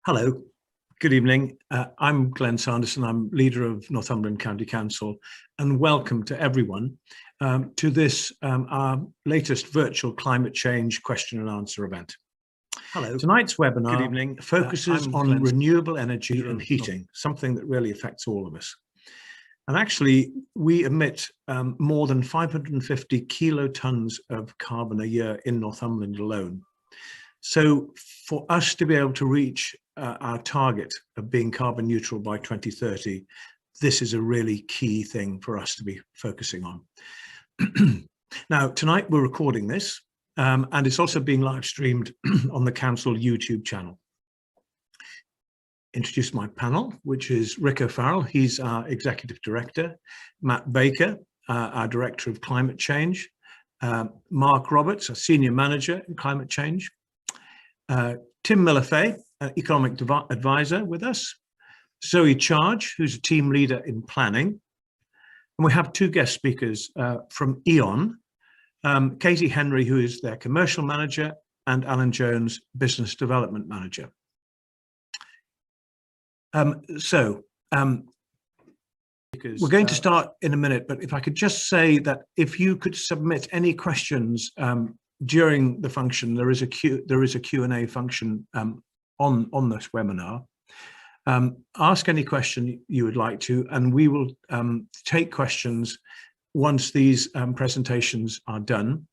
Hello, good evening. I'm Glenn Sanderson. I'm leader of Northumberland County Council, and welcome to everyone to this, our latest virtual climate change question and answer event. Hello. Tonight's webinar, good evening, focuses on renewable energy and heating, something that really affects all of us. And actually, we emit more than 550 kilotons of carbon a year in Northumberland alone. So for us to be able to reach our target of being carbon neutral by 2030, this is a really key thing for us to be focusing on. Now, tonight we're recording this, and it's also being live streamed on the council YouTube channel. Introduce my panel, which is Rick O'Farrell, he's our Executive Director, Matt Baker, our Director of Climate Change, Mark Roberts, our Senior Manager in Climate Change, Tim Miller-Fay, Economic Advisor with us, Zoe Charge, who's a Team Leader in Planning, and we have two guest speakers from E.ON, Katie Henry, who is their Commercial Manager, and Alan Jones, Business Development Manager. We're going to start in a minute, but if I could just say that if you could submit any questions during the function, there is a Q&A function on this webinar. Ask any question you would like to, and we will take questions once these presentations are done.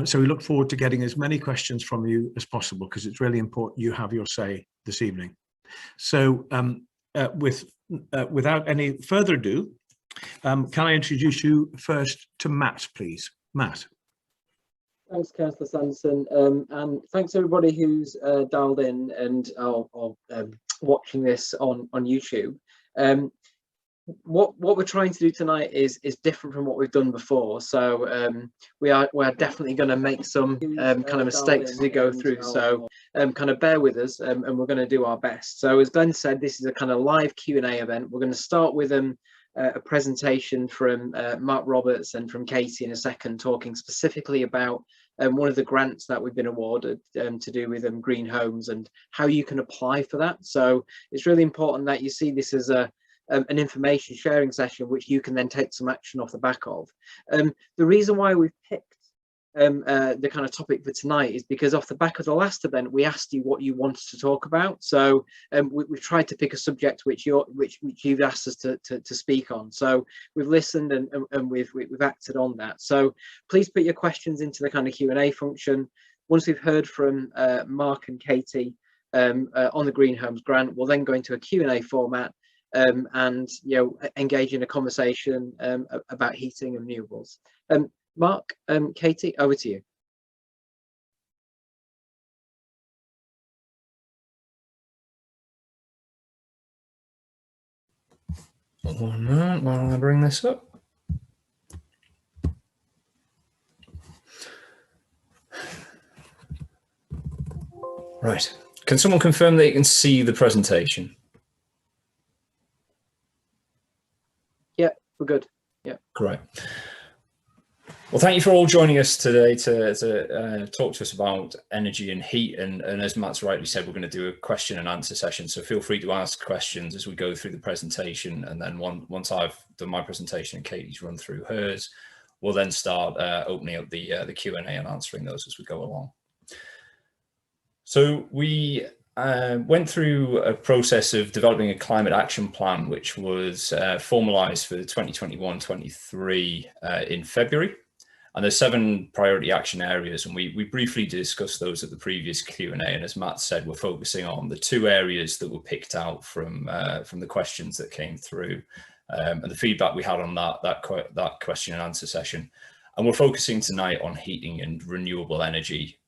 So we look forward to getting as many questions from you as possible, because it's really important you have your say this evening. So without any further ado, can I introduce you first to Matt, please? Matt. Thanks, Councillor Sanderson, and thanks everybody who's dialed in and watching this on YouTube. What we're trying to do tonight is different from what we've done before. So we are definitely going to make some kind of mistakes as we go through. So kind of bear with us, and we're going to do our best. So as Glenn said, this is a kind of live Q&A event. We're going to start with a presentation from Mark Roberts and from Katie in a second, talking specifically about one of the grants that we've been awarded to do with green homes and how you can apply for that. So it's really important that you see this as an information sharing session, which you can then take some action off the back of. The reason why we've picked the kind of topic for tonight is because off the back of the last event, we asked you what you wanted to talk about. So we've tried to pick a subject which you've asked us to speak on. So we've listened and we've acted on that. So please put your questions into the kind of Q&A function. Once we've heard from Mark and Katie on the Green Homes grant, we'll then go into a Q&A format and engage in a conversation about heating and renewables. Mark, Katie, over to you. One moment while I bring this up. Right. Can someone confirm that you can see the presentation? Yeah, we're good. Yeah. Great. Well, thank you for all joining us today to talk to us about energy and heat. And as Matt's rightly said, we're going to do a question and answer session. So feel free to ask questions as we go through the presentation. And then once I've done my presentation and Katie's run through hers, we'll then start opening up the Q&A and answering those as we go along. So we went through a process of developing a climate action plan, which was formalised for the 2021-23 in February. And there's 7 priority action areas, and we briefly discussed those at the previous Q&A. And as Matt said, we're focusing on the 2 areas that were picked out from the questions that came through and the feedback we had on that question and answer session. And we're focusing tonight on heating and renewable energy.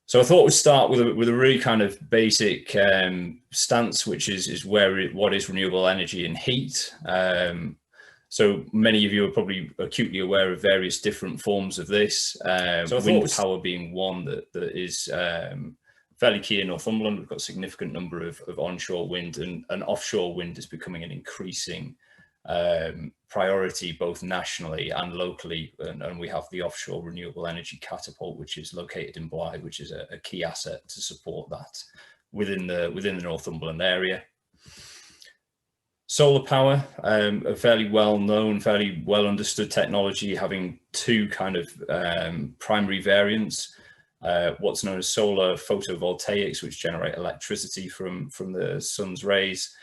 So I thought we'd start with a really kind of basic stance, which is what is renewable energy and heat. So many of you are probably acutely aware of various different forms of this. So wind power being one that is fairly key in Northumberland. We've got a significant number of onshore wind, and offshore wind is becoming an increasing priority both nationally and locally. And we have the offshore renewable energy catapult, which is located in Blyth, which is a key asset to support that within the Northumberland area. Solar power, a fairly well known, fairly well understood technology, having two kind of primary variants. What's known as solar photovoltaics, which generate electricity from the sun's rays,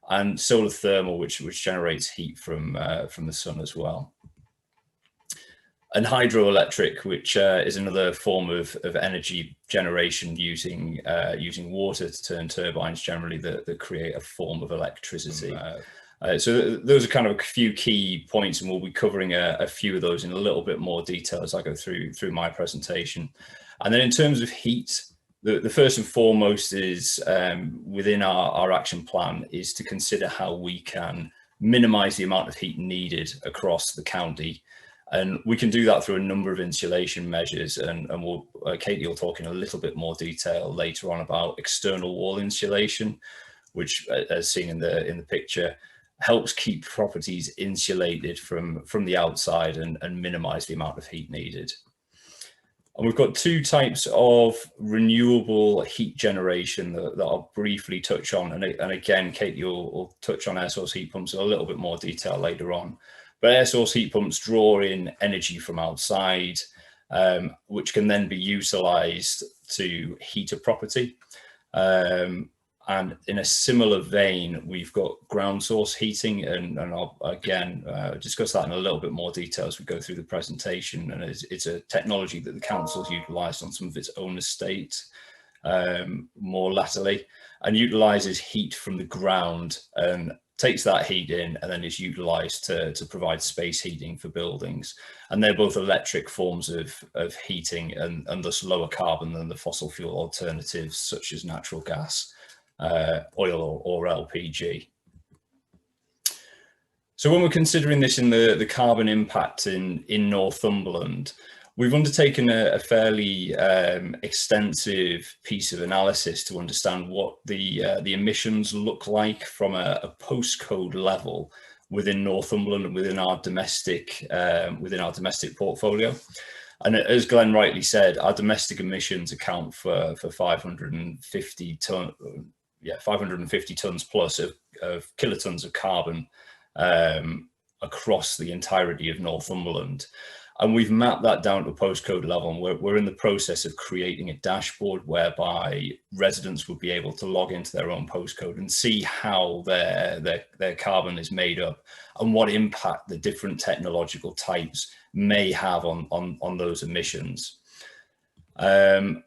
and solar thermal, which generates heat from the sun as well. And hydroelectric, which is another form of energy generation using water to turn turbines generally that create a form of electricity. So those are kind of a few key points, and we'll be covering a few of those in a little bit more detail as I go through my presentation. And then in terms of heat, the first and foremost is within our action plan is to consider how we can minimise the amount of heat needed across the county. And we can do that through a number of insulation measures, and we'll, Katie will talk in a little bit more detail later on about external wall insulation, which, as seen in the picture, helps keep properties insulated from the outside and minimise the amount of heat needed. And we've got two types of renewable heat generation that I'll briefly touch on, and again, Katie will touch on air source heat pumps in a little bit more detail later on. But air source heat pumps draw in energy from outside, which can then be utilised to heat a property. And in a similar vein, we've got ground source heating, and I'll again discuss that in a little bit more detail as we go through the presentation. And it's a technology that the council's utilised on some of its own estate more latterly, and utilises heat from the ground and takes that heat in and then is utilised to provide space heating for buildings. And they're both electric forms of heating and thus lower carbon than the fossil fuel alternatives such as natural gas, oil or LPG. So when we're considering this in the carbon impact in Northumberland, we've undertaken a fairly extensive piece of analysis to understand what the emissions look like from a postcode level within Northumberland and within our domestic portfolio. And as Glenn rightly said, our domestic emissions account for 550 tons plus of kilotons of carbon across the entirety of Northumberland. And we've mapped that down to a postcode level, and we're in the process of creating a dashboard whereby residents will be able to log into their own postcode and see how their carbon is made up and what impact the different technological types may have on those emissions. And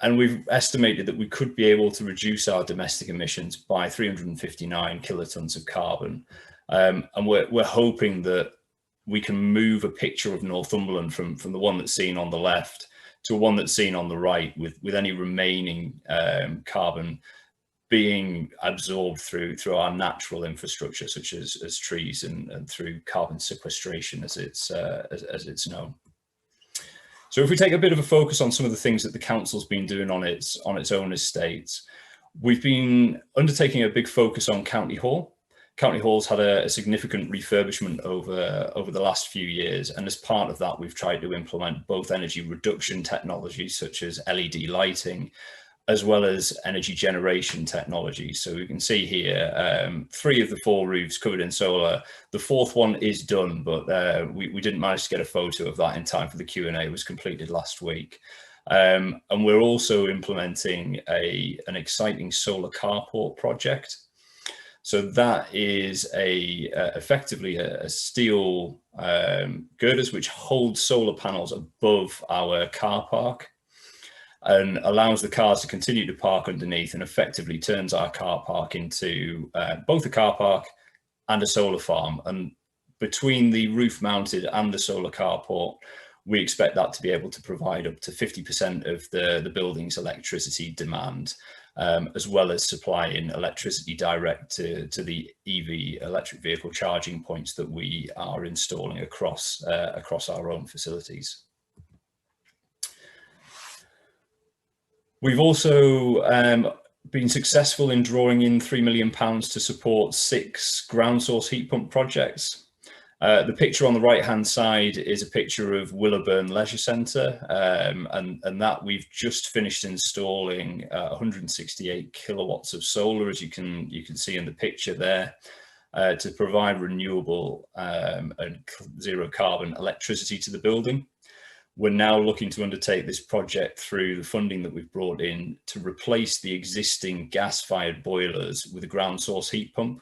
we've estimated that we could be able to reduce our domestic emissions by 359 kilotons of carbon. And we're hoping that we can move a picture of Northumberland from the one that's seen on the left to one that's seen on the right, with any remaining carbon being absorbed through our natural infrastructure, such as trees and through carbon sequestration, as it's known. So if we take a bit of a focus on some of the things that the council's been doing on its own estates, we've been undertaking a big focus on County Hall. County Hall's had a significant refurbishment over the last few years, and as part of that we've tried to implement both energy reduction technologies such as LED lighting, as well as energy generation technology. So we can see here 3 of the 4 roofs covered in solar. The 4th one is done, but we didn't manage to get a photo of that in time for the Q&A. It was completed last week. And we're also implementing an exciting solar carport project. So that is effectively a steel girders which hold solar panels above our car park and allows the cars to continue to park underneath, and effectively turns our car park into both a car park and a solar farm. And between the roof mounted and the solar carport, we expect that to be able to provide up to 50% of the building's electricity demand, as well as supplying electricity direct to the EV electric vehicle charging points that we are installing across our own facilities. We've also been successful in drawing in £3 million to support 6 ground source heat pump projects. The picture on the right-hand side is a picture of Willowburn Leisure Centre, and that we've just finished installing 168 kilowatts of solar, as you can see in the picture there, to provide renewable and zero carbon electricity to the building. We're now looking to undertake this project through the funding that we've brought in to replace the existing gas-fired boilers with a ground source heat pump,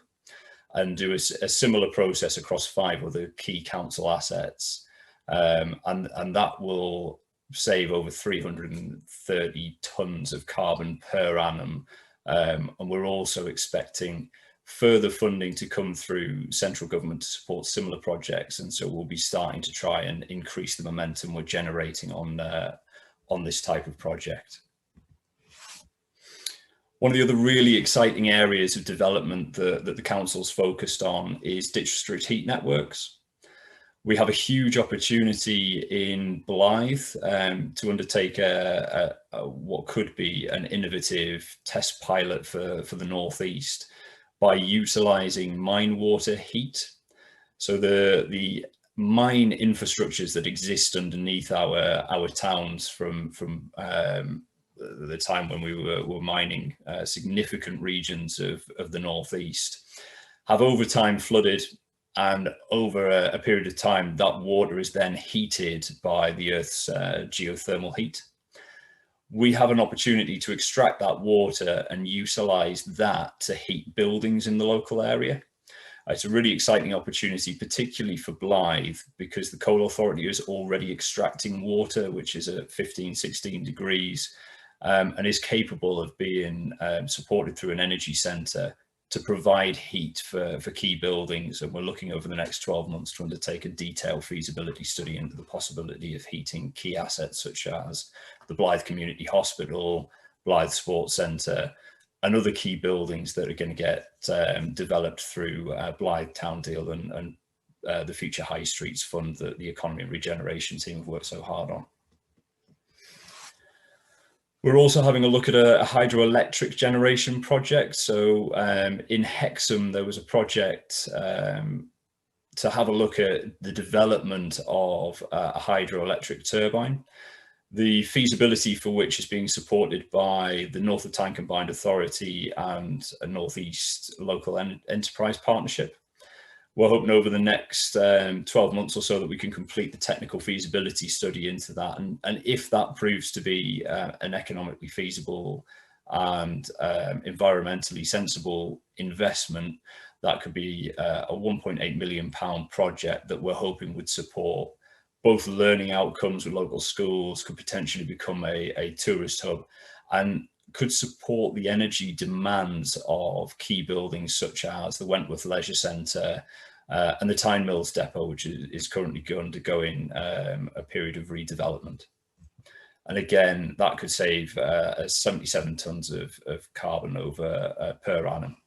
and do a similar process across 5 other key council assets. And that will save over 330 tonnes of carbon per annum. And we're also expecting further funding to come through central government to support similar projects. And so we'll be starting to try and increase the momentum we're generating on this type of project. One of the other really exciting areas of development that the council's focused on is district heat networks. We have a huge opportunity in Blyth to undertake what could be an innovative test pilot for the Northeast by utilising mine water heat. So the mine infrastructures that exist underneath our towns from the time when we were mining significant regions of the Northeast have over time flooded, and over a period of time that water is then heated by the Earth's geothermal heat. We have an opportunity to extract that water and utilise that to heat buildings in the local area. It's a really exciting opportunity, particularly for Blyth, because the Coal Authority is already extracting water, which is at 15, 16 degrees, and is capable of being supported through an energy centre to provide heat for key buildings. And we're looking over the next 12 months to undertake a detailed feasibility study into the possibility of heating key assets such as the Blyth Community Hospital, Blyth Sports Centre, and other key buildings that are going to get developed through Blyth Town Deal and the Future High Streets Fund that the Economy and Regeneration team have worked so hard on. We're also having a look at a hydroelectric generation project. So in Hexham, there was a project to have a look at the development of a hydroelectric turbine, the feasibility for which is being supported by the North of Tyne Combined Authority and a North East Local Enterprise Partnership. We're hoping over the next 12 months or so that we can complete the technical feasibility study into that. And if that proves to be an economically feasible and environmentally sensible investment, that could be a £1.8 million project that we're hoping would support both learning outcomes with local schools, could potentially become a tourist hub, and could support the energy demands of key buildings such as the Wentworth Leisure Centre and the Tyne Mills Depot, which is currently undergoing a period of redevelopment. And again, that could save 77 tonnes of carbon over per annum.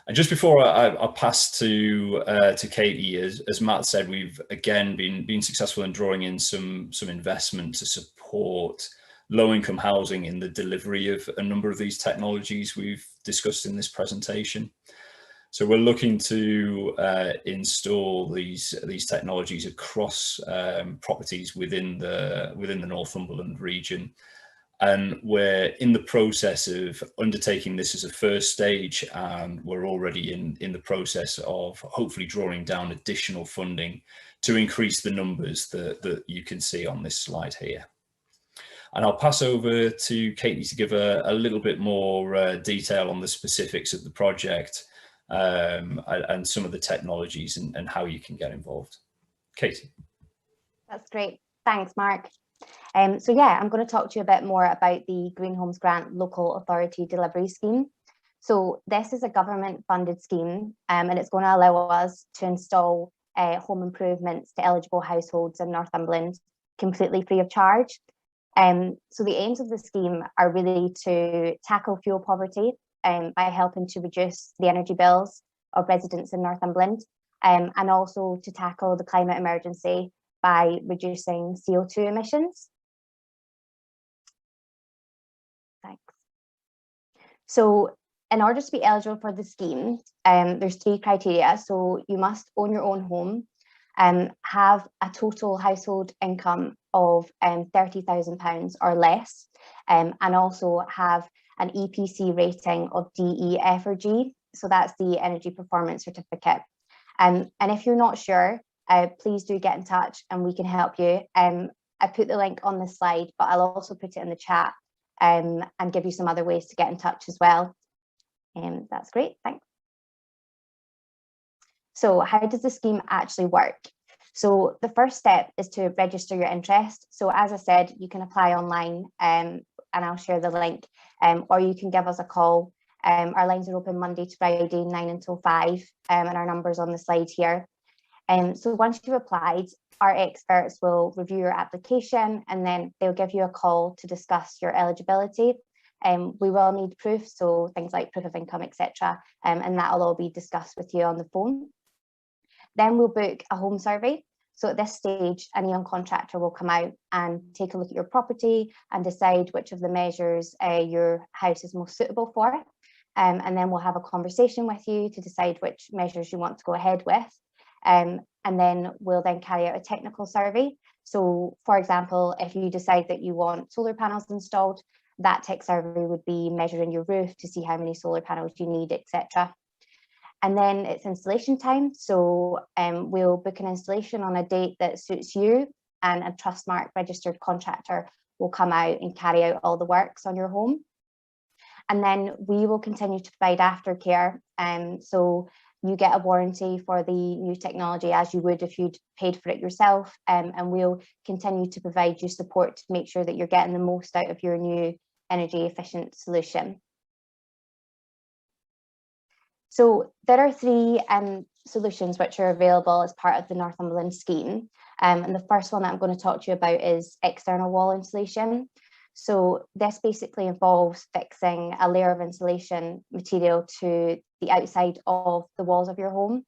And just before I pass to Katie, as Matt said, we've again been successful in drawing in some investment to support low-income housing in the delivery of a number of these technologies we've discussed in this presentation. So we're looking to install these technologies across properties within the Northumberland region. And we're in the process of undertaking this as a first stage, and we're already in the process of hopefully drawing down additional funding to increase the numbers that you can see on this slide here. And I'll pass over to Katie to give a little bit more detail on the specifics of the project and some of the technologies and how you can get involved. Katie. That's great. Thanks, Mark. So yeah, I'm going to talk to you a bit more about the Green Homes Grant Local Authority Delivery Scheme. So this is a government funded scheme, and it's going to allow us to install home improvements to eligible households in Northumberland completely free of charge. So the aims of the scheme are really to tackle fuel poverty by helping to reduce the energy bills of residents in Northumberland, and also to tackle the climate emergency by reducing CO2 emissions. Thanks. So in order to be eligible for the scheme, there's 3 criteria. So you must own your own home, have a total household income of £30,000 or less, and also have an EPC rating of D, E, F or G. So that's the Energy Performance Certificate. And if you're not sure, please do get in touch and we can help you. I put the link on the slide, but I'll also put it in the chat and give you some other ways to get in touch as well. That's great, thanks. So how does the scheme actually work? So the first step is to register your interest. So as I said, you can apply online and I'll share the link, or you can give us a call. Our lines are open Monday to Friday, 9 until 5, and our number's on the slide here. So once you've applied, our experts will review your application and then they'll give you a call to discuss your eligibility. We will need proof, so things like proof of income, etc. And that'll all be discussed with you on the phone. Then we'll book a home survey. So at this stage, an E.ON contractor will come out and take a look at your property and decide which of the measures your house is most suitable for. And then we'll have a conversation with you to decide which measures you want to go ahead with. And then we'll then carry out a technical survey. So for example, if you decide that you want solar panels installed, that tech survey would be measuring your roof to see how many solar panels you need, etc. And then it's installation time. So we'll book an installation on a date that suits you, and a Trustmark registered contractor will come out and carry out all the works on your home. And then we will continue to provide aftercare. So you get a warranty for the new technology as you would if you'd paid for it yourself. And we'll continue to provide you support to make sure that you're getting the most out of your new energy efficient solution. So there are 3 solutions which are available as part of the Northumberland scheme. And the first one that I'm going to talk to you about is external wall insulation. So this basically involves fixing a layer of insulation material to the outside of the walls of your home.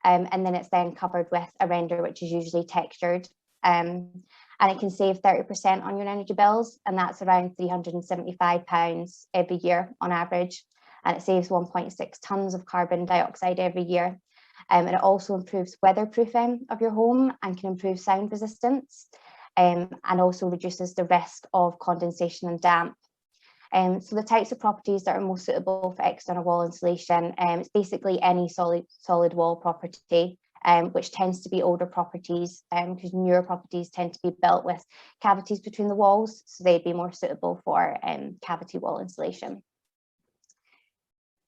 And then it's then covered with a render, which is usually textured. And it can save 30% on your energy bills, and that's around £375 every year on average. And it saves 1.6 tonnes of carbon dioxide every year. And it also improves weatherproofing of your home and can improve sound resistance, and also reduces the risk of condensation and damp. So the types of properties that are most suitable for external wall insulation, it's basically any solid wall property, which tends to be older properties, because newer properties tend to be built with cavities between the walls, so they'd be more suitable for cavity wall insulation.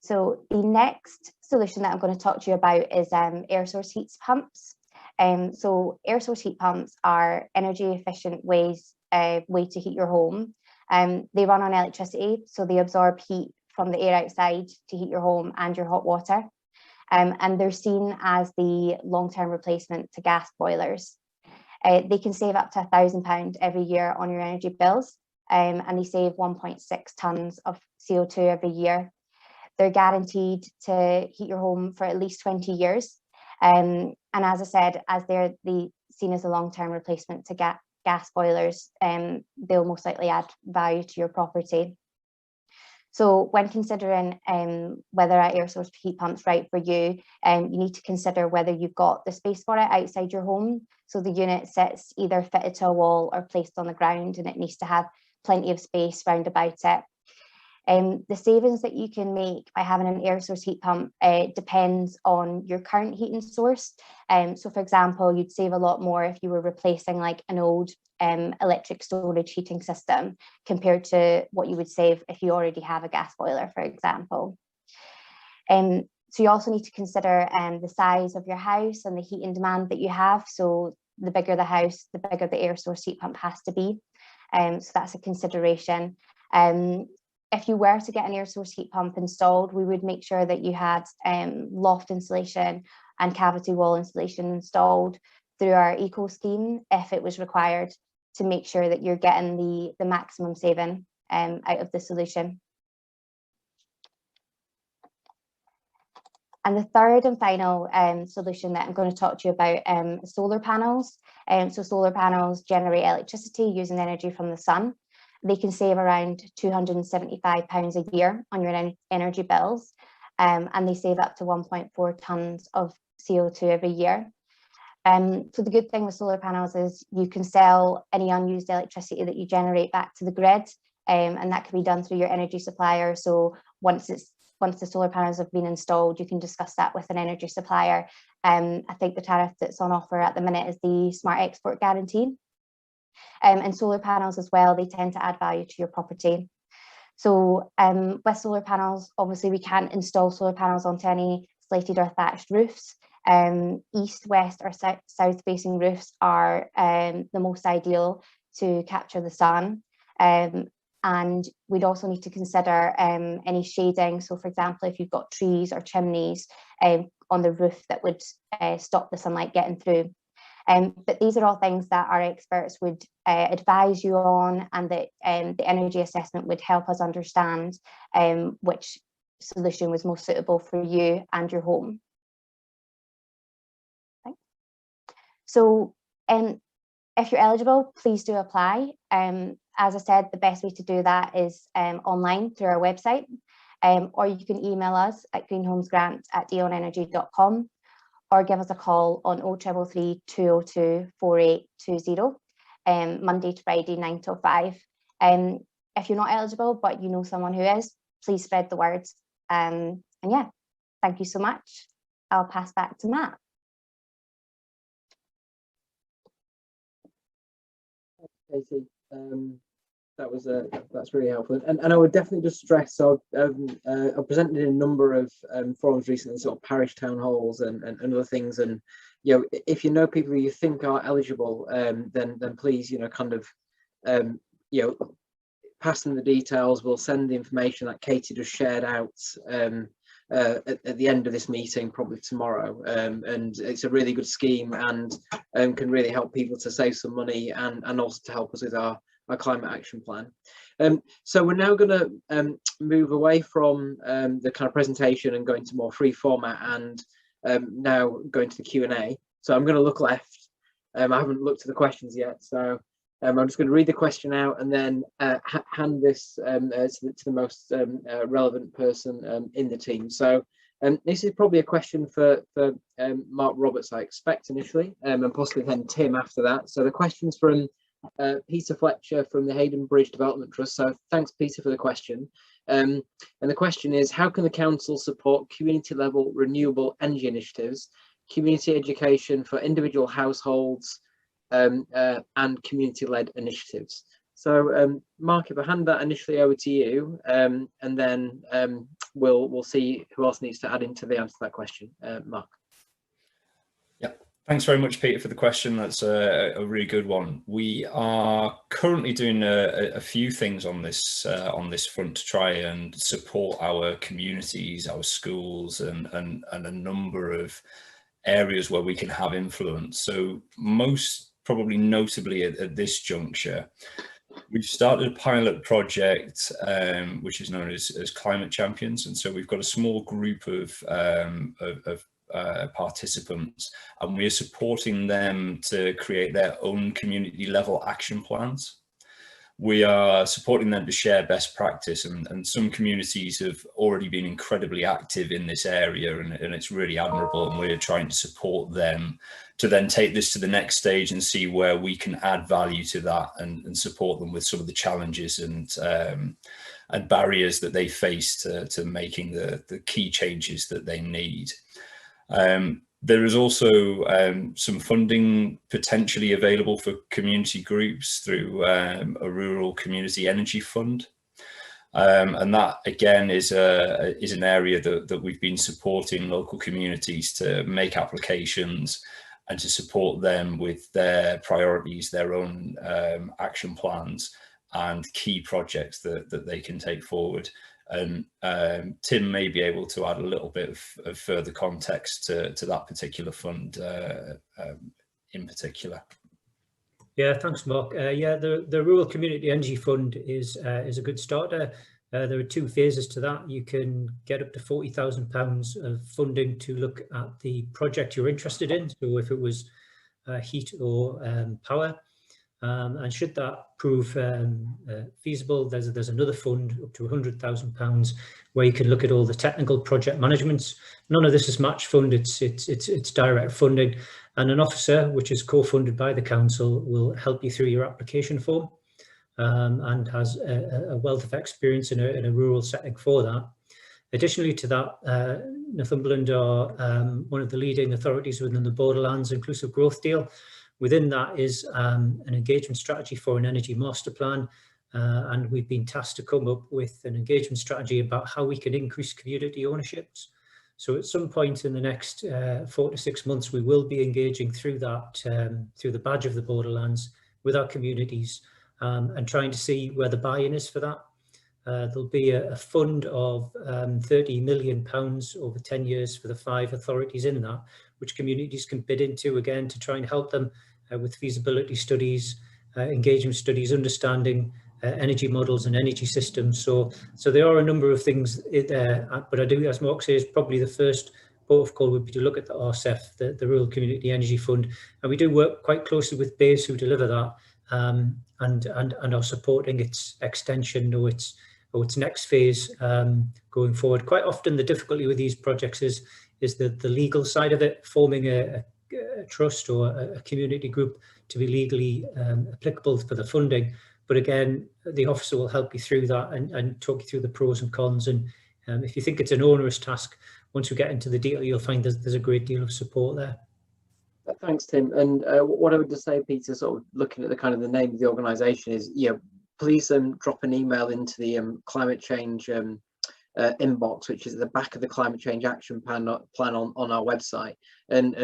So the next solution that I'm going to talk to you about is air source heat pumps. So air source heat pumps are energy efficient way to heat your home. They run on electricity, so they absorb heat from the air outside to heat your home and your hot water. And they're seen as the long-term replacement to gas boilers. They can save up to £1,000 every year on your energy bills, and they save 1.6 tonnes of CO2 every year. They're guaranteed to heat your home for at least 20 years. And as I said, as they're seen as a long-term replacement to gas boilers, they'll most likely add value to your property. So when considering whether an air source heat pump's right for you, you need to consider whether you've got the space for it outside your home. So the unit sits either fitted to a wall or placed on the ground, and it needs to have plenty of space round about it. The savings that you can make by having an air source heat pump depends on your current heating source. So for example, you'd save a lot more if you were replacing like an old electric storage heating system compared to what you would save if you already have a gas boiler, for example. So you also need to consider the size of your house and the heating demand that you have. So the bigger the house, the bigger the air source heat pump has to be. So that's a consideration. If you were to get an air source heat pump installed, we would make sure that you had loft insulation and cavity wall insulation installed through our eco scheme if it was required, to make sure that you're getting the maximum saving out of the solution. And the third and final solution that I'm going to talk to you about is solar panels. So solar panels generate electricity using energy from the sun. they can save around £275 a year on your energy bills, and they save up to 1.4 tonnes of CO2 every year. So the good thing with solar panels is you can sell any unused electricity that you generate back to the grid, and that can be done through your energy supplier. So once the solar panels have been installed, you can discuss that with an energy supplier. I think the tariff that's on offer at the minute is the Smart Export Guarantee. And solar panels as well, they tend to add value to your property. So with solar panels, obviously we can't install solar panels onto any slated or thatched roofs. East, west or south facing roofs are the most ideal to capture the sun. And we'd also need to consider any shading. So for example, if you've got trees or chimneys on the roof that would stop the sunlight getting through. But these are all things that our experts would advise you on, and that the energy assessment would help us understand which solution was most suitable for you and your home. Okay. So if you're eligible, please do apply. As I said, the best way to do that is online through our website, or you can email us at greenhomesgrant@eonenergy.com, or give us a call on 0333 202 4820, Monday to Friday, 9 till 5. If you're not eligible, but you know someone who is, please spread the word. And yeah, thank you so much. I'll pass back to Matt. Katie, that's really helpful, and I would definitely just stress. So I've presented in a number of forums recently, sort of parish town halls and other things. And if you know people who you think are eligible, then please kind of pass them the details. We'll send the information that Katie just shared out at the end of this meeting, probably tomorrow. And it's a really good scheme, and can really help people to save some money, and also to help us with our climate action plan. So we're now going to move away from the kind of presentation and go into more free format, and now go into the Q&A. So I'm going to look left. I haven't looked at the questions yet, so I'm just going to read the question out, and then hand this to the most relevant person in the team. So this is probably a question for Mark Roberts, I expect initially, and possibly then Tim after that. So the question's from Peter Fletcher from the Hayden Bridge Development Trust. So thanks, Peter, for the question. And the question is, how can the council support community level renewable energy initiatives, community education for individual households, and community-led initiatives? So Mark, if I hand that initially over to you, and then we'll see who else needs to add into the answer to that question. Mark. Yeah, thanks very much, Peter, for the question. That's a really good one. We are currently doing a few things on this front to try and support our communities, our schools, and a number of areas where we can have influence. So most probably notably at this juncture, we've started a pilot project which is known as Climate Champions, and so we've got a small group of participants, and we're supporting them to create their own community level action plans. We are supporting them to share best practice, and some communities have already been incredibly active in this area, and it's really admirable, and we're trying to support them to then take this to the next stage and see where we can add value to that, and support them with some of the challenges and barriers that they face to making the key changes that they need. There is also some funding potentially available for community groups through a rural community energy fund. And that again is an area that we've been supporting local communities to make applications and to support them with their priorities, their own action plans and key projects that they can take forward. And Tim may be able to add a little bit of further context to that particular fund in particular. Yeah, thanks, Mark. Yeah, the Rural Community Energy Fund is a good starter. There are two phases to that. You can get up to £40,000 of funding to look at the project you're interested in. So if it was heat or power, And should that prove feasible, there's another fund up to £100,000 where you can look at all the technical project managements. None of this is match fund, it's direct funding, and an officer, which is co-funded by the council, will help you through your application form and has a wealth of experience in a rural setting for that. Additionally to that, Northumberland are one of the leading authorities within the Borderlands Inclusive Growth Deal. Within that is an engagement strategy for an energy master plan, and we've been tasked to come up with an engagement strategy about how we can increase community ownerships. So at some point in the next 4 to 6 months, we will be engaging through that, through the badge of the Borderlands with our communities and trying to see where the buy-in is for that. There'll be a fund of £30 million over 10 years for the 5 authorities in that, which communities can bid into, again, to try and help them with feasibility studies, engagement studies, understanding energy models and energy systems. So there are a number of things there, but I do, as Mark says, probably the first port of call would be to look at the RCEF, the Rural Community Energy Fund, and we do work quite closely with BASE who deliver that and are supporting its extension or its next phase going forward. Quite often the difficulty with these projects is the legal side of it, forming a trust or a community group to be legally applicable for the funding. But again, the officer will help you through that and talk you through the pros and cons. And if you think it's an onerous task, once you get into the detail, you'll find there's a great deal of support there. Thanks, Tim. And what I would just say, Peter, sort of looking at the kind of the name of the organisation is, please drop an email into the climate change inbox, which is at the back of the climate change action plan on our website, and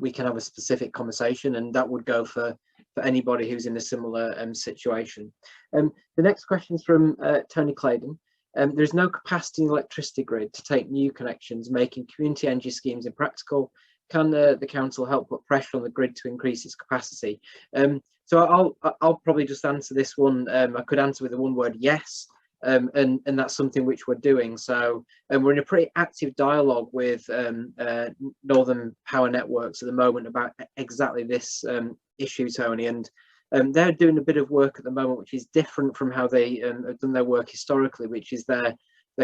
we can have a specific conversation, and that would go for anybody who's in a similar situation. The next question is from Tony Claydon. There's no capacity in the electricity grid to take new connections, making community energy schemes impractical. Can the council help put pressure on the grid to increase its capacity? So I'll probably just answer this one. I could answer with the one word yes, and that's something which we're doing. So we're in a pretty active dialogue with Northern Power Networks at the moment about exactly this issue, Tony, and they're doing a bit of work at the moment which is different from how they have done their work historically, which is they're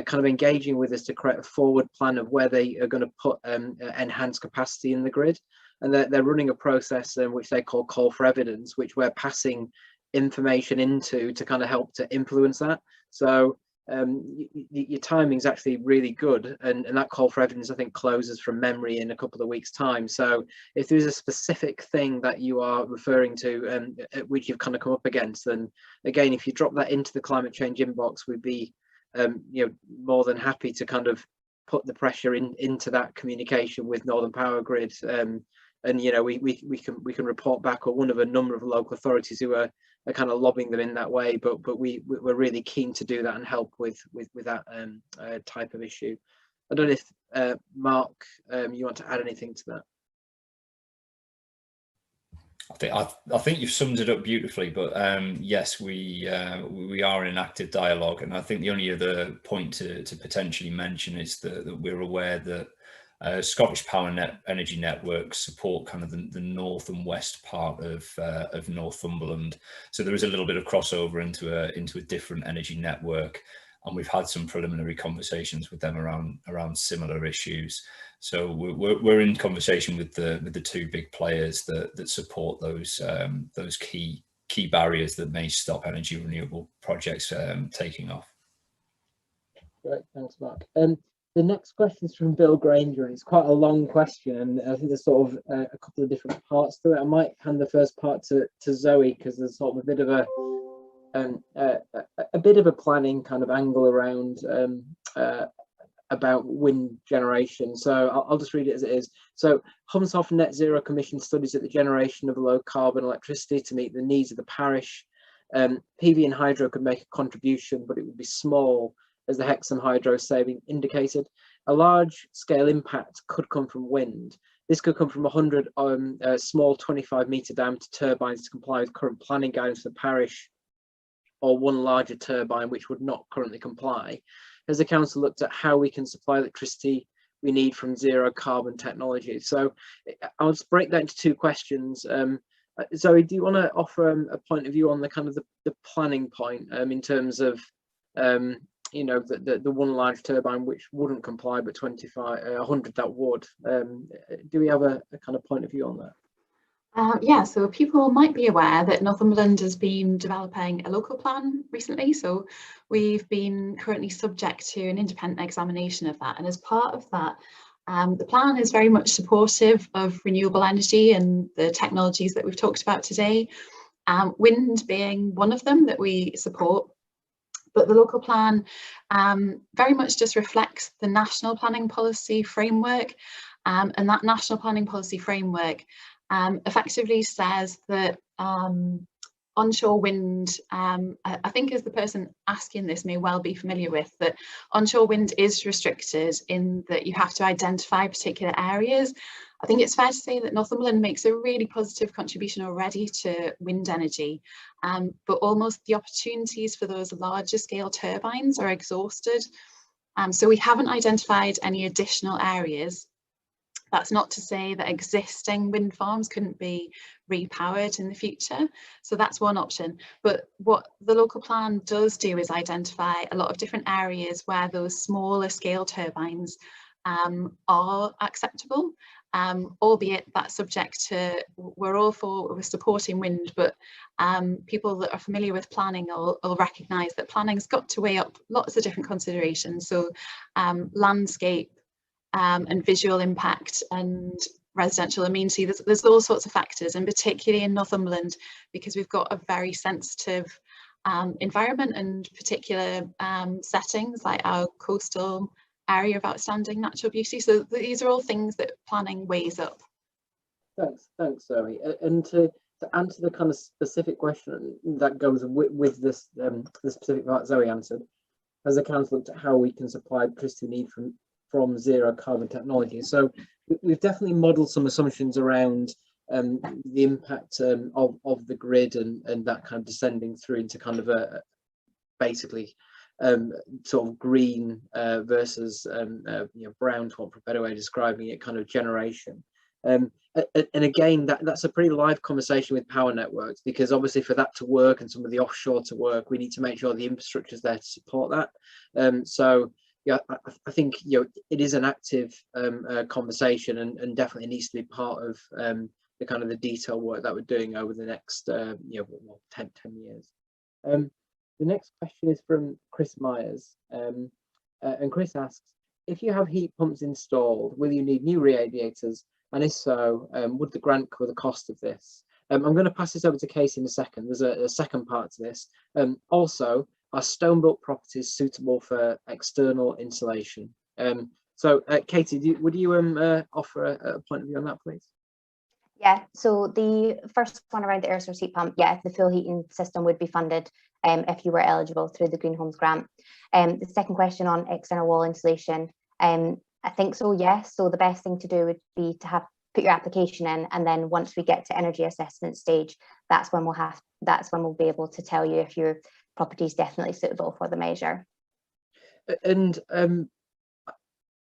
kind of engaging with us to create a forward plan of where they are going to put enhanced capacity in the grid. And they're running a process which they call call for evidence, which we're passing information into to kind of help to influence that. So your timing is actually really good, and that call for evidence, I think, closes from memory in a couple of weeks' time. So if there's a specific thing that you are referring to which you've kind of come up against, then again, if you drop that into the climate change inbox, we'd be more than happy to kind of put the pressure into that communication with Northern Power Grid, and we can report back, or one of a number of local authorities who are kind of lobbying them in that way. But we're really keen to do that and help with that type of issue. I don't know if Mark, you want to add anything to that? I think you've summed it up beautifully, but yes, we are in an active dialogue, and I think the only other point to potentially mention is that we're aware that Scottish Power Energy Networks support kind of the north and west part of Northumberland, so there is a little bit of crossover into a different energy network, and we've had some preliminary conversations with them around similar issues. So we're in conversation with the two big players that support those key barriers that may stop energy renewable projects taking off. Great, thanks, Mark. The next question is from Bill Granger, and it's quite a long question, and I think there's sort of a couple of different parts to it. I might hand the first part to Zoe, because there's sort of a bit of a planning kind of angle around about wind generation. So I'll just read it as it is. So Humshoff Net Zero Commission studies at the generation of low carbon electricity to meet the needs of the parish. PV and hydro could make a contribution, but it would be small, as the Hexham hydro saving indicated. A large scale impact could come from wind. This could come from 100 small 25-metre diameter turbines to comply with current planning guidance for the parish, or one larger turbine which would not currently comply. Has the council looked at how we can supply electricity we need from zero carbon technology? So I'll just break that into two questions. Zoe, do you want to offer a point of view on the kind of the planning point in terms of you know, the one large turbine which wouldn't comply, but 100 that would? Do we have a kind of point of view on that? Yeah, so people might be aware that Northumberland has been developing a local plan recently. So we've been currently subject to an independent examination of that. And as part of that, the plan is very much supportive of renewable energy and the technologies that we've talked about today, wind being one of them that we support. But the local plan very much just reflects the national planning policy framework. And that national planning policy framework effectively says that onshore wind, I think as the person asking this may well be familiar with, that onshore wind is restricted in that you have to identify particular areas. I think it's fair to say that Northumberland makes a really positive contribution already to wind energy, but almost the opportunities for those larger scale turbines are exhausted. So we haven't identified any additional areas. That's not to say that existing wind farms couldn't be repowered in the future. So that's one option. But what the local plan does do is identify a lot of different areas where those smaller scale turbines are acceptable, albeit that's subject to, we're supporting wind, but people that are familiar with planning will recognise that planning's got to weigh up lots of different considerations. So landscape, and visual impact and residential amenity, there's all sorts of factors, and particularly in Northumberland, because we've got a very sensitive environment and particular settings like our coastal area of outstanding natural beauty. So these are all things that planning weighs up. Thanks, Zoe. And to answer the kind of specific question that goes with this, the specific part Zoe answered, has the council looked at how we can supply electricity need from zero carbon technology? So we've definitely modelled some assumptions around the impact of the grid and that kind of descending through into kind of a basically sort of green versus you know, brown, for a better way of describing it, kind of generation. And again, that's a pretty live conversation with power networks, because obviously for that to work and some of the offshore to work, we need to make sure the infrastructure is there to support that. So yeah, I think, you know, it is an active conversation and definitely needs to be part of the kind of the detail work that we're doing over the next you know, 10 years. The next question is from Chris Myers, and Chris asks, if you have heat pumps installed, will you need new radiators, and if so, would the grant cover the cost of this? I'm going to pass this over to Casey in a second. There's a second part to this. Also, are stone-built properties suitable for external insulation? So, Katie, would you offer a point of view on that, please? Yeah, so the first one around the air source heat pump, yeah, the full heating system would be funded if you were eligible through the Green Homes grant. The second question on external wall insulation, I think so, yes. So the best thing to do would be to put your application in, and then once we get to energy assessment stage, that's when we'll be able to tell you if your property is definitely suitable for the measure. And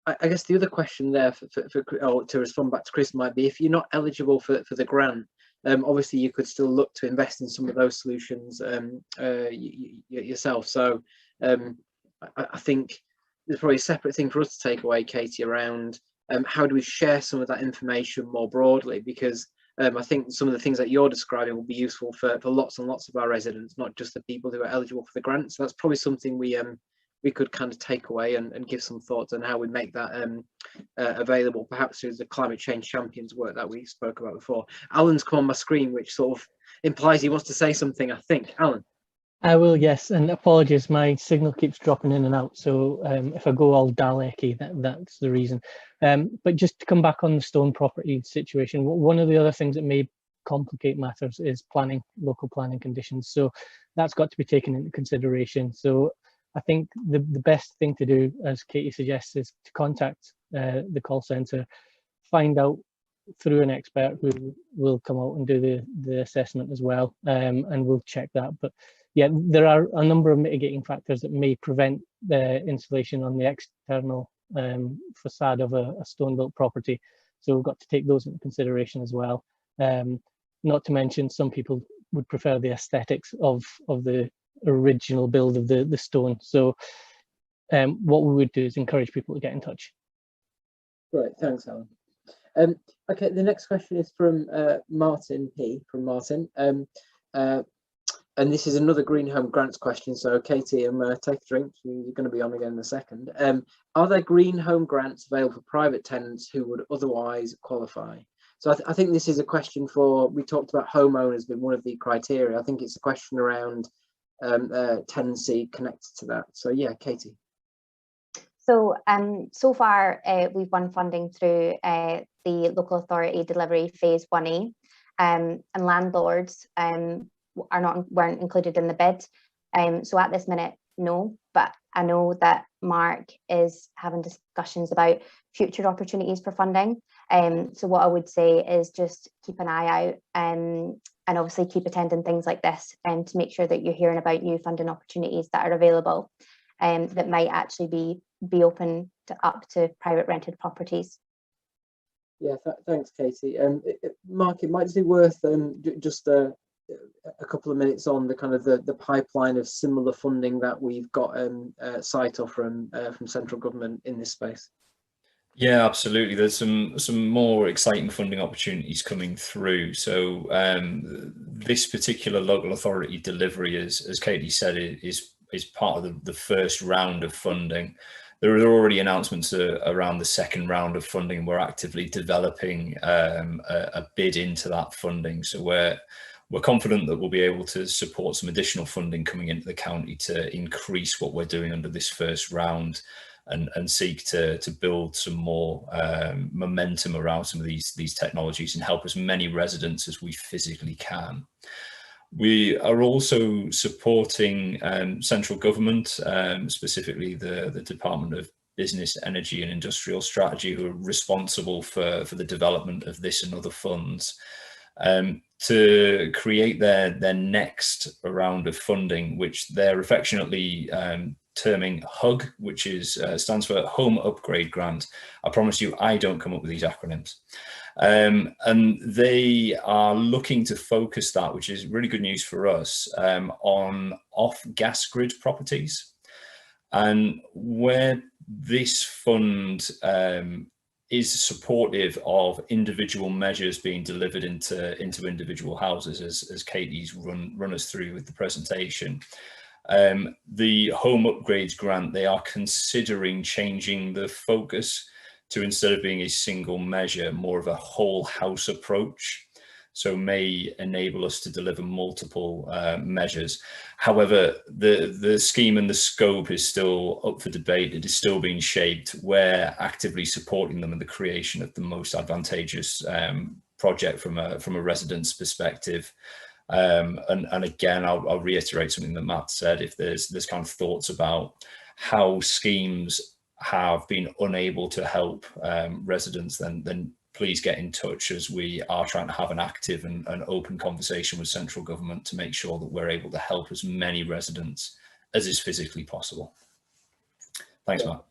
I guess the other question there to respond back to Chris might be, if you're not eligible for the grant, obviously you could still look to invest in some of those solutions yourself. So I think there's probably a separate thing for us to take away, Katie, around how do we share some of that information more broadly, because I think some of the things that you're describing will be useful for lots and lots of our residents, not just the people who are eligible for the grant. So that's probably something we could kind of take away and give some thoughts on how we make that available, perhaps through the climate change champions work that we spoke about before. Alan's come on my screen, which sort of implies he wants to say something, I think. Alan. I will, yes, and apologies, my signal keeps dropping in and out, so if I go all Dalek-y, that's the reason. But just to come back on the stone property situation, one of the other things that may complicate matters is planning, local planning conditions, so that's got to be taken into consideration. So I think the best thing to do, as Katie suggests, is to contact the call centre, find out through an expert who will come out and do the assessment as well, and we'll check that. But yeah, there are a number of mitigating factors that may prevent the installation on the external facade of a stone-built property. So we've got to take those into consideration as well. Not to mention, some people would prefer the aesthetics of the original build of the stone. So what we would do is encourage people to get in touch. Great, thanks, Alan. Okay, the next question is from Martin P. from Martin. And this is another Green Home Grants question. So Katie, take a drink. You're going to be on again in a second. Are there Green Home Grants available for private tenants who would otherwise qualify? So I think this is a question for, we talked about homeowners being one of the criteria. I think it's a question around tenancy connected to that. So yeah, Katie. So so far we've won funding through the local authority delivery phase 1A, and landlords weren't included in the bid. So at this minute, no, but I know that Mark is having discussions about future opportunities for funding. So what I would say is just keep an eye out and obviously keep attending things like this to make sure that you're hearing about new funding opportunities that are available that might actually be open up to private rented properties. Yeah, thanks, Katie. Mark, it might be worth just a couple of minutes on the kind of the pipeline of similar funding that we've got sight of from central government in this space. Yeah, absolutely. There's some more exciting funding opportunities coming through. So this particular local authority delivery, as Katie said, is part of the first round of funding. There are already announcements around the second round of funding. We're actively developing a bid into that funding. So we're confident that we'll be able to support some additional funding coming into the county to increase what we're doing under this first round and seek to build some more momentum around some of these technologies and help as many residents as we physically can. We are also supporting central government, specifically the Department of Business, Energy and Industrial Strategy, who are responsible for the development of this and other funds, to create their next round of funding, which they're affectionately terming HUG, which stands for Home Upgrade Grant. I promise you, I don't come up with these acronyms. And they are looking to focus that, which is really good news for us, on off-gas grid properties. And where this fund is supportive of individual measures being delivered into individual houses, as Katie's run us through with the presentation. The Home Upgrades Grant, they are considering changing the focus to, instead of being a single measure, more of a whole house approach. So may enable us to deliver multiple measures. However, the scheme and the scope is still up for debate. It is still being shaped. We're actively supporting them in the creation of the most advantageous project from a resident's perspective. And again, I'll reiterate something that Matt said. If there's kind of thoughts about how schemes have been unable to help residents, then please get in touch, as we are trying to have an active and open conversation with central government to make sure that we're able to help as many residents as is physically possible. Thanks, Mark.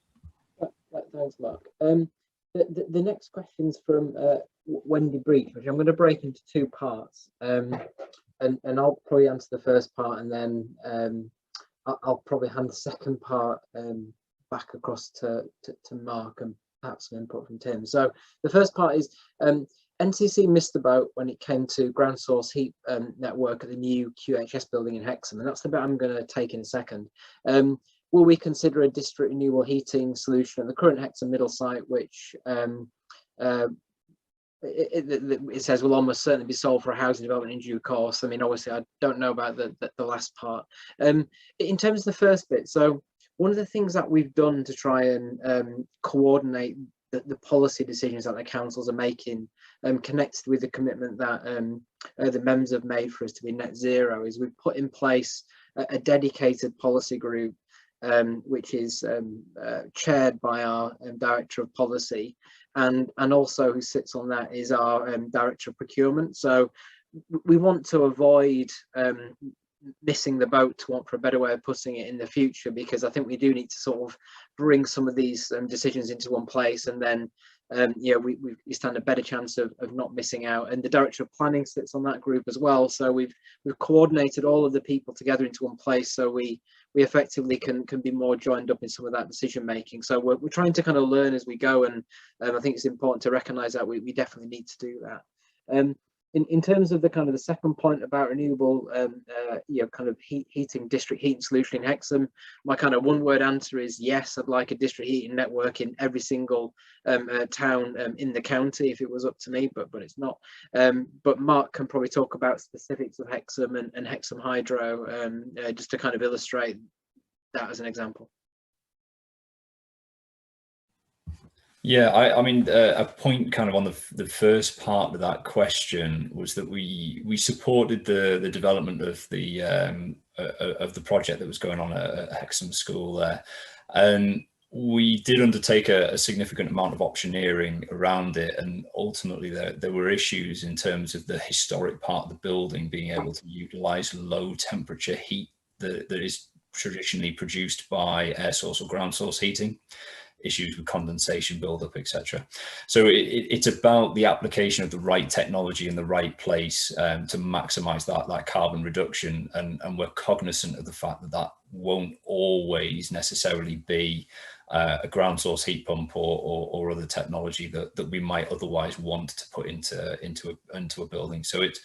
Thanks, Mark. The next question's from Wendy Breach, which I'm going to break into two parts. And I'll probably answer the first part, and then I'll probably hand the second part back across to Mark, and perhaps some input from Tim. So the first part is NCC missed the boat when it came to ground source heat network at the new QHS building in Hexham, and that's the bit I'm going to take in a second. Will we consider a district renewable heating solution at the current Hexham Middle site, which it says will almost certainly be sold for a housing development in due course? I mean, obviously, I don't know about the last part. In terms of the first bit, so one of the things that we've done to try and coordinate the policy decisions that the councils are making, connected with the commitment that the members have made for us to be net zero, is we've put in place a dedicated policy group, which is chaired by our Director of Policy, and also who sits on that is our Director of Procurement. So we want to avoid missing the boat, to want for a better way of putting it, in the future, because I think we do need to sort of bring some of these decisions into one place, and then we stand a better chance of not missing out. And the director of planning sits on that group as well. So we've coordinated all of the people together into one place, so we effectively can be more joined up in some of that decision making. So we're trying to kind of learn as we go, and I think it's important to recognise that we definitely need to do that. In terms of the second point about renewable, kind of heating, district heating solution in Hexham, my kind of one-word answer is yes. I'd like a district heating network in every single town in the county if it was up to me, but it's not. But Mark can probably talk about specifics of Hexham and Hexham Hydro, just to kind of illustrate that as an example. Yeah, I mean, a point kind of on the first part of that question was that we supported the development of the project that was going on at Hexham School there, and we did undertake a significant amount of optioneering around it, and ultimately there were issues in terms of the historic part of the building being able to utilise low temperature heat that is traditionally produced by air source or ground source heating. Issues with condensation buildup, etc. So it's about the application of the right technology in the right place to maximise that carbon reduction, and we're cognizant of the fact that won't always necessarily be a ground source heat pump or other technology that we might otherwise want to put into a building. So it's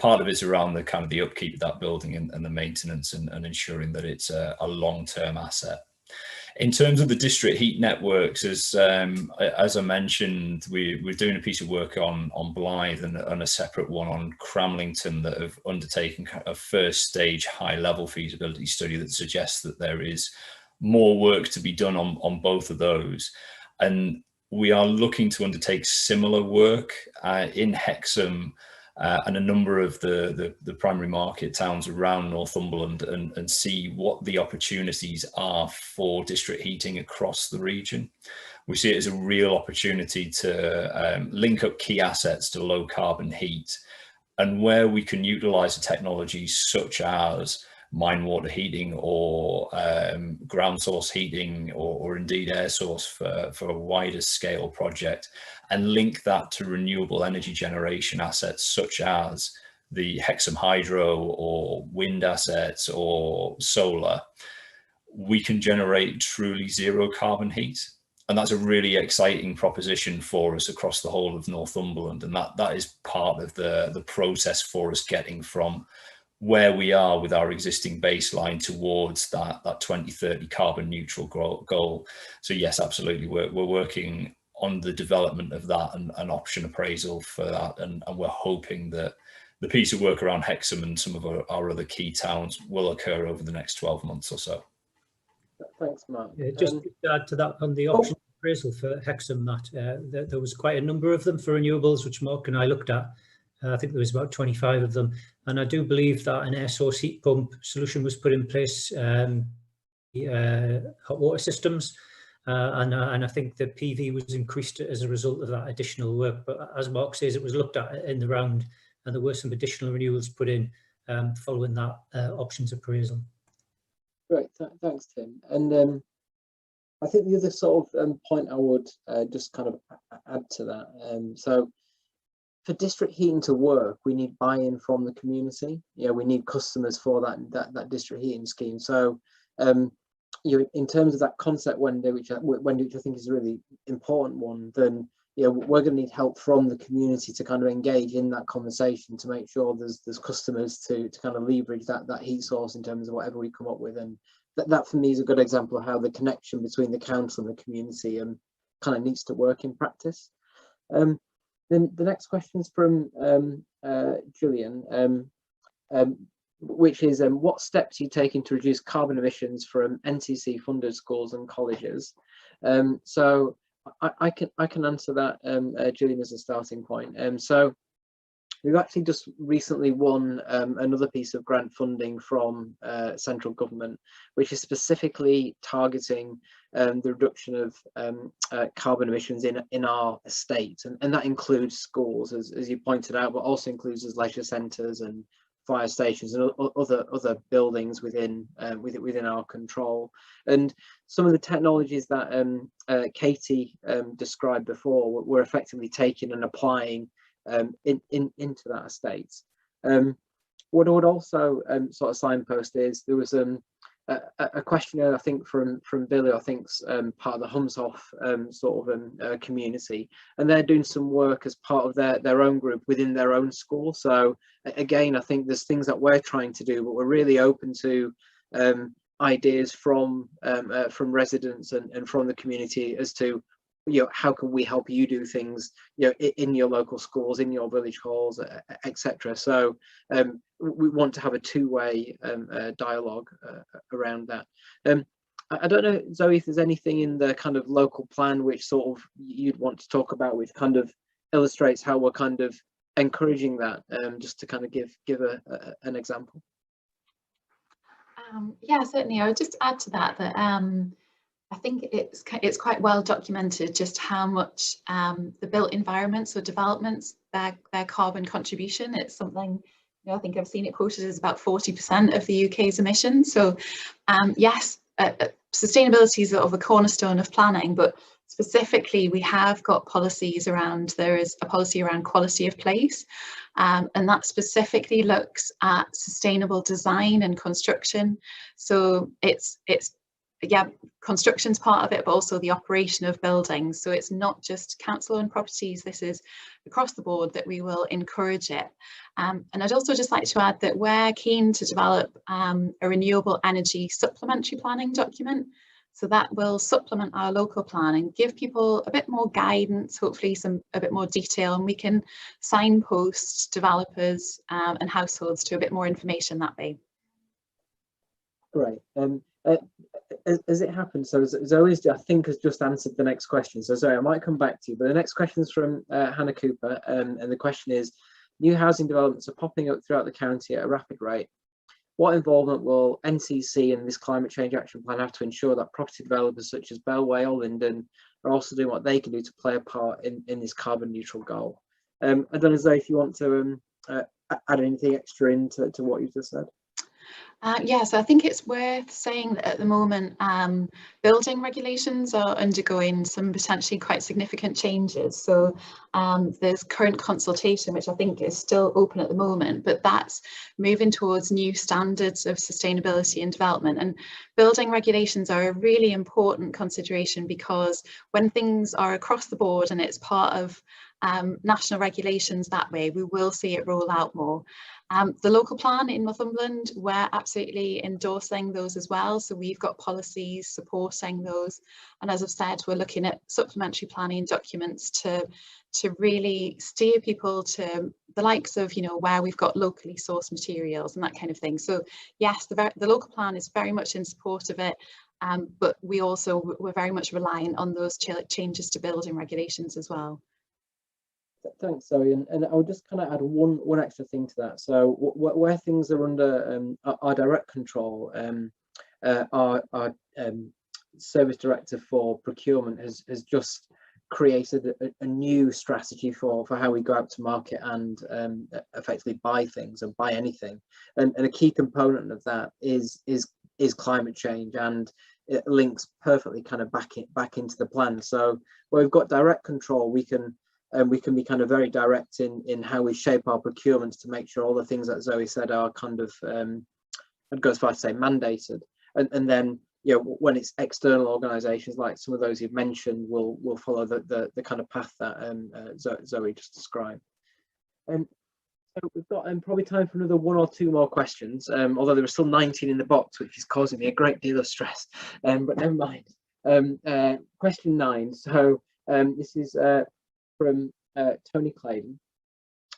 part of it's around the kind of the upkeep of that building and the maintenance and ensuring that it's a long-term asset. In terms of the district heat networks, as I mentioned, we're doing a piece of work on Blyth and a separate one on Cramlington that have undertaken a first stage high level feasibility study that suggests that there is more work to be done on both of those. And we are looking to undertake similar work in Hexham and a number of the primary market towns around Northumberland, and see what the opportunities are for district heating across the region. We see it as a real opportunity to link up key assets to low carbon heat, and where we can utilise the technologies such as mine water heating or ground source heating or indeed air source for a wider scale project, and link that to renewable energy generation assets such as the Hexham Hydro or wind assets or solar, we can generate truly zero carbon heat. And that's a really exciting proposition for us across the whole of Northumberland. And that is part of the process for us getting from where we are with our existing baseline towards that 2030 carbon neutral goal. So yes, absolutely, we're working on the development of that and option appraisal for that, and we're hoping that the piece of work around Hexham and some of our other key towns will occur over the next 12 months or so. Thanks, Mark. Yeah, just to add to that on the option appraisal for Hexham, there was quite a number of them for renewables, which Mark and I looked at. I think there was about 25 of them, and I do believe that an air source heat pump solution was put in place, hot water systems, and I think the PV was increased as a result of that additional work. But as Mark says, it was looked at in the round, and there were some additional renewals put in following that options appraisal. Great, thanks, Tim. And I think the other sort of point I would just kind of add to that. So for district heating to work, we need buy-in from the community. Yeah, we need customers for that district heating scheme. So in terms of that concept window, which I think is a really important one, then we're going to need help from the community to kind of engage in that conversation to make sure there's customers to kind of leverage that heat source in terms of whatever we come up with. And that for me is a good example of how the connection between the council and the community kind of needs to work in practice. Then the next question is from Julian, which is what steps are you taking to reduce carbon emissions from NTC funded schools and colleges? So I can answer that, Julian, as a starting point. So we've actually just recently won another piece of grant funding from central government, which is specifically targeting the reduction of carbon emissions in our estate, and that includes schools, as you pointed out, but also includes leisure centres and fire stations and other buildings within our control. And some of the technologies that Katie described before, we're effectively taking and applying into that estate. What I would also sort of signpost is there was a questionnaire, I think, from Billy, I think's part of the Humshoff sort of community, and they're doing some work as part of their own group within their own school. So again, I think there's things that we're trying to do, but we're really open to ideas from residents and from the community as to, you know, how can we help you do things, you know, in your local schools, in your village halls, etc. So we want to have a two-way dialogue around that. I don't know, Zoe, if there's anything in the kind of local plan which sort of you'd want to talk about, which kind of illustrates how we're kind of encouraging that, just to kind of give an example. Yeah, certainly. I would just add to that I think it's quite well documented just how much the built environments or developments, their carbon contribution. It's something, you know, I think I've seen it quoted as about 40% of the UK's emissions. So yes, sustainability is sort of a cornerstone of planning, but specifically we have got policies around, there is a policy around quality of place, and that specifically looks at sustainable design and construction. So it's yeah, construction's part of it, but also the operation of buildings. So it's not just council-owned properties, this is across the board that we will encourage it. And I'd also just like to add that we're keen to develop a renewable energy supplementary planning document. So that will supplement our local plan and give people a bit more guidance, hopefully a bit more detail, and we can signpost developers and households to a bit more information that way. Great. As it happens, so Zoe, I think, has just answered the next question. So Zoe, I might come back to you, but the next question is from Hannah Cooper, and the question is, new housing developments are popping up throughout the county at a rapid rate. What involvement will NCC and this climate change action plan have to ensure that property developers such as Bellway or Linden are also doing what they can do to play a part in this carbon neutral goal? I don't know, Zoe, if you want to add anything extra into what you've just said. Yeah, so I think it's worth saying that at the moment building regulations are undergoing some potentially quite significant changes. So there's current consultation, which I think is still open at the moment, but that's moving towards new standards of sustainability and development. And building regulations are a really important consideration, because when things are across the board and it's part of national regulations that way, we will see it roll out more. The local plan in Northumberland, we're absolutely endorsing those as well. So we've got policies supporting those. And as I've said, we're looking at supplementary planning documents to really steer people to the likes of, you know, where we've got locally sourced materials and that kind of thing. So yes, the local plan is very much in support of it. But we're very much reliant on those changes to building regulations as well. Thanks, Zoe, and I'll just kind of add one extra thing to that. So where things are under our direct control, our service director for procurement has just created a new strategy for how we go out to market and effectively buy things and buy anything. And a key component of that is climate change, and it links perfectly kind of back into the plan. So where we've got direct control, we can be kind of very direct in how we shape our procurements to make sure all the things that Zoe said are kind of, I'd go as far as to say mandated. And then, you know, when it's external organisations like some of those you've mentioned, will follow the kind of path that Zoe just described. So we've got probably time for another one or two more questions, although there are still 19 in the box, which is causing me a great deal of stress, but never mind. Question 9. So this is from Tony Claydon.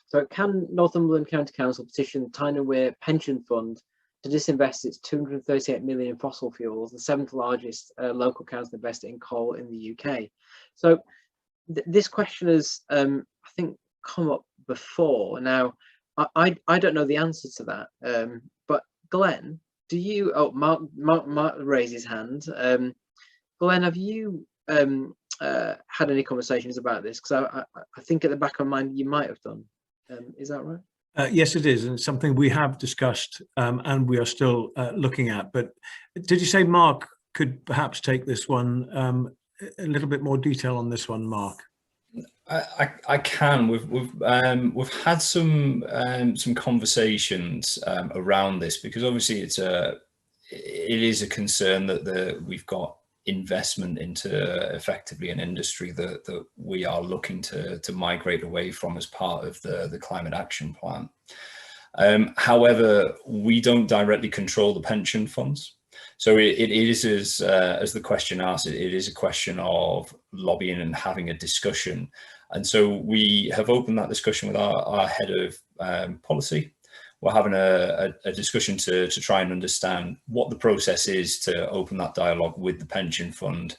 So can Northumberland County Council petition the Tyne and Wear Pension Fund to disinvest its 238 million in fossil fuels, the 7th largest local council investor in coal in the UK? So this question has, I think, come up before. Now, I don't know the answer to that, but Glenn, do you? Oh, Mark raised his hand. Glenn, have you had any conversations about this? Because I think at the back of my mind you might have done. Is that right? Yes, it is, and it's something we have discussed and we are still looking at. But did you say Mark could perhaps take this one, a little bit more detail on this one, Mark? I can. We've had some conversations around this, because obviously it is a concern that we've got investment into effectively an industry that we are looking to migrate away from as part of the climate action plan. However, we don't directly control the pension funds. So it is, as the question asked, it is a question of lobbying and having a discussion. And so we have opened that discussion with our head of policy. We're having a discussion to try and understand what the process is to open that dialogue with the pension fund,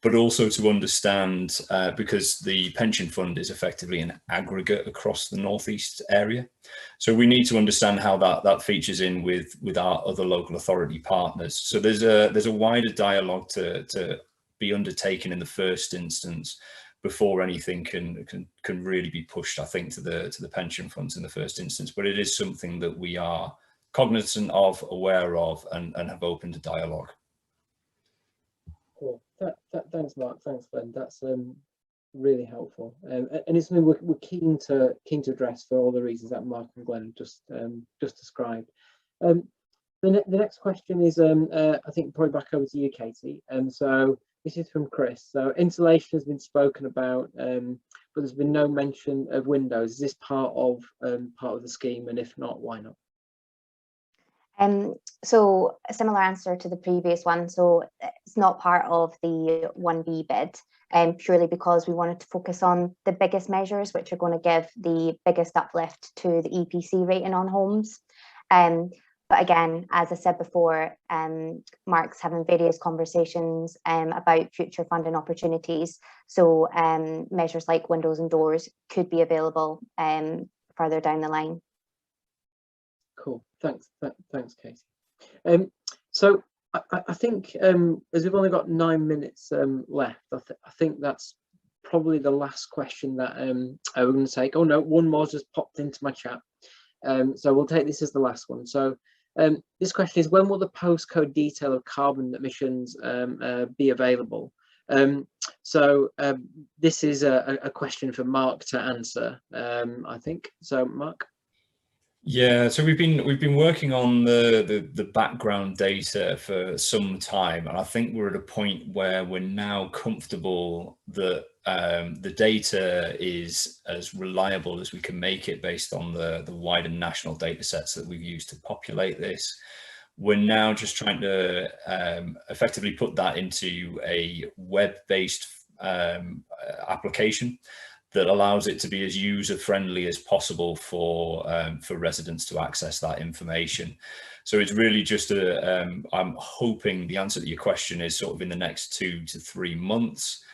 but also to understand, because the pension fund is effectively an aggregate across the Northeast area. So we need to understand how that features in with our other local authority partners. So there's a wider dialogue to be undertaken in the first instance before anything can really be pushed, I think, to the pension funds in the first instance. But it is something that we are cognizant of, aware of, and have opened a dialogue. Cool. Thanks, Mark. Thanks, Glenn. That's really helpful, and it's something we're keen to address for all the reasons that Mark and Glenn just described. The next question is, I think, probably back over to you, Katie. So this is from Chris. So insulation has been spoken about, but there's been no mention of windows. Is this part of the scheme, and if not, why not? So a similar answer to the previous one. So it's not part of the 1B bid, purely because we wanted to focus on the biggest measures, which are going to give the biggest uplift to the EPC rating on homes. But again, as I said before, Mark's having various conversations about future funding opportunities. So measures like windows and doors could be available further down the line. Cool. Thanks, Katie. So I think, as we've only got 9 minutes left, I think that's probably the last question that we're going to take. Oh no, one more just popped into my chat. So we'll take this as the last one. So this question is, when will the postcode detail of carbon emissions be available? So this is a question for Mark to answer, I think. So Mark. Yeah, so we've been working on the background data for some time, and I think we're at a point where we're now comfortable that the data is as reliable as we can make it based on the wider national data sets that we've used to populate this. We're now just trying to effectively put that into a web-based application that allows it to be as user-friendly as possible for residents to access that information. So it's really just I'm hoping the answer to your question is sort of in the next 2 to 3 months.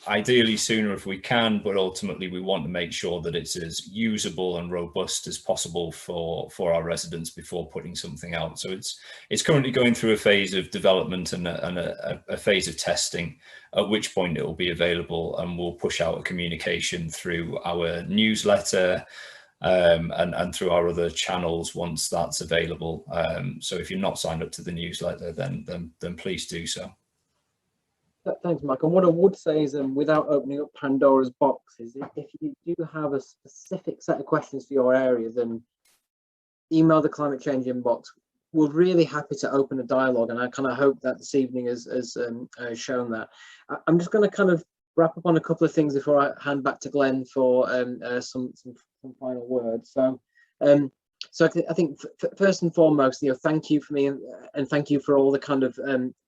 Ideally sooner if we can, but ultimately we want to make sure that it's as usable and robust as possible for our residents before putting something out. So it's currently going through a phase of development and a phase of testing, at which point it will be available, and we'll push out a communication through our newsletter and through our other channels once that's available. So if you're not signed up to the newsletter, then please do so. Thanks, Mark. And what I would say is, without opening up Pandora's box, is if you do have a specific set of questions for your area, then email the climate change inbox. We're really happy to open a dialogue, and I kind of hope that this evening has shown that. I'm just going to kind of wrap up on a couple of things before I hand back to Glenn for some final words. So I think first and foremost, thank you for me, and thank you for all the kind of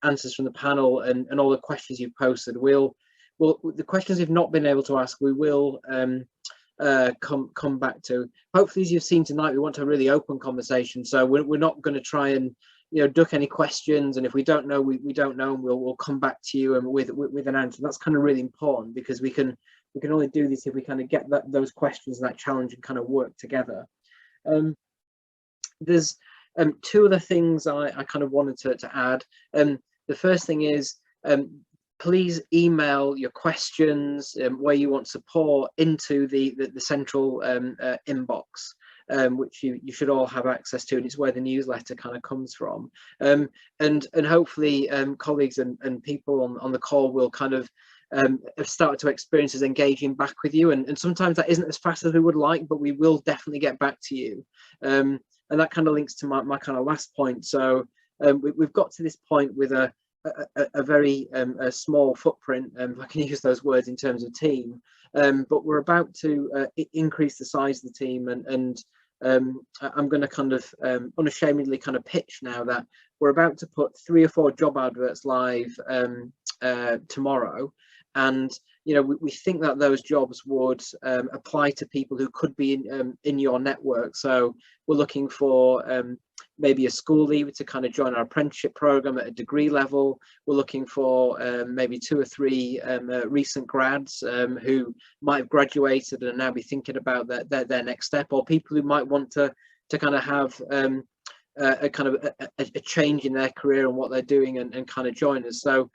answers from the panel and all the questions you've posted. We'll the questions we've not been able to ask, we will come back to. Hopefully, as you've seen tonight, we want a really open conversation. So we're not going to try and duck any questions. And if we don't know, we don't know, and we'll come back to you and with an answer. That's kind of really important, because we can only do this if we kind of get those questions and that challenge and kind of work together. There's 2 other things I kind of wanted to add. The first thing is please email your questions, where you want support, into the central inbox, which you should all have access to, and it's where the newsletter kind of comes from. And hopefully colleagues and people on the call will kind of have started to experience us engaging back with you, and sometimes that isn't as fast as we would like, but we will definitely get back to you. And that kind of links to my kind of last point. So we've got to this point with a very small footprint, if I can use those words, in terms of team, but we're about to increase the size of the team, and I'm going to kind of unashamedly kind of pitch now that we're about to put 3 or 4 job adverts live tomorrow, and we think that those jobs would apply to people who could be in your network. So we're looking for maybe a school leaver to kind of join our apprenticeship program at a degree level. We're looking for maybe 2 or 3 recent grads who might have graduated and now be thinking about their next step, or people who might want to kind of have a kind of a change in their career and what they're doing, and kind of join us. So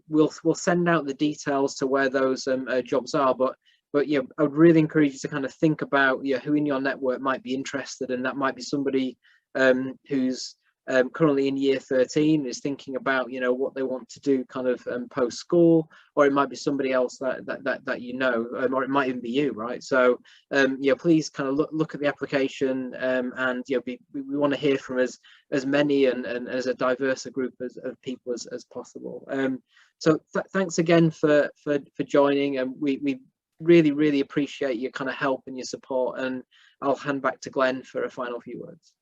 we'll send out the details to where those jobs are, but I would really encourage you to kind of think about who in your network might be interested, and that might be somebody who's currently in year 13, is thinking about what they want to do kind of post school, or it might be somebody else that or it might even be you, right? So please kind of look at the application, and we want to hear from as many and as a diverse a group of people as possible. So thanks again for joining, and we really appreciate your kind of help and your support, and I'll hand back to Glenn for a final few words.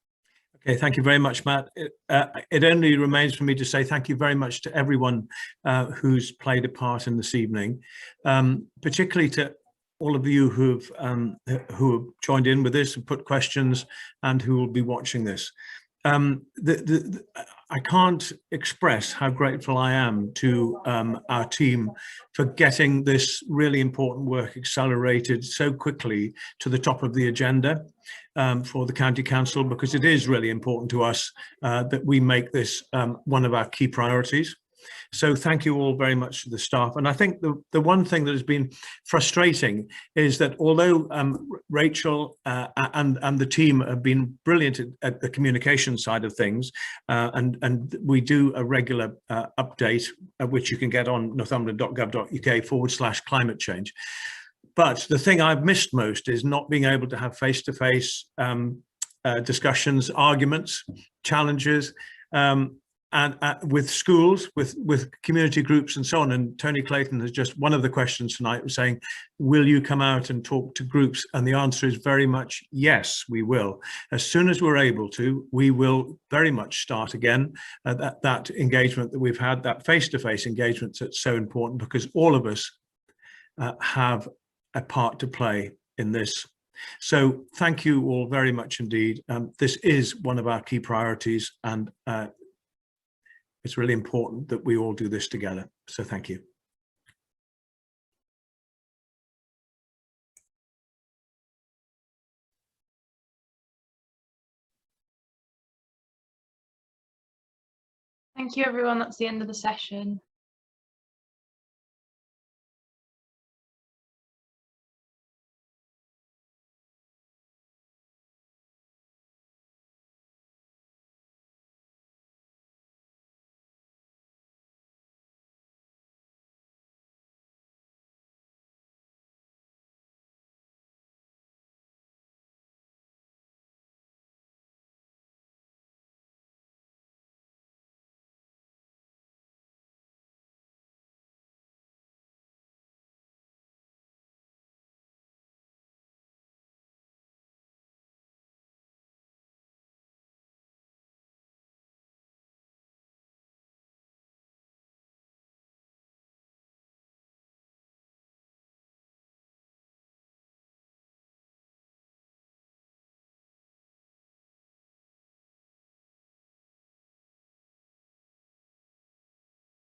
Okay, thank you very much, Matt. It only remains for me to say thank you very much to everyone who's played a part in this evening, particularly to all of you who have joined in with this and put questions, and who will be watching this. I can't express how grateful I am to our team for getting this really important work accelerated so quickly to the top of the agenda for the County Council, because it is really important to us that we make this one of our key priorities. So thank you all very much to the staff. And I think the one thing that has been frustrating is that although Rachel and the team have been brilliant at the communication side of things, and we do a regular update, which you can get on northumberland.gov.uk/climate change. But the thing I've missed most is not being able to have face-to-face discussions, arguments, challenges, and with schools, with community groups and so on. And Tony Clayton has just, one of the questions tonight was saying, will you come out and talk to groups? And the answer is very much yes, we will. As soon as we're able to, we will very much start again that engagement that we've had, that face-to-face engagement that's so important, because all of us have a part to play in this. So thank you all very much indeed. This is one of our key priorities, and it's really important that we all do this together. So thank you. Thank you, everyone. That's the end of the session.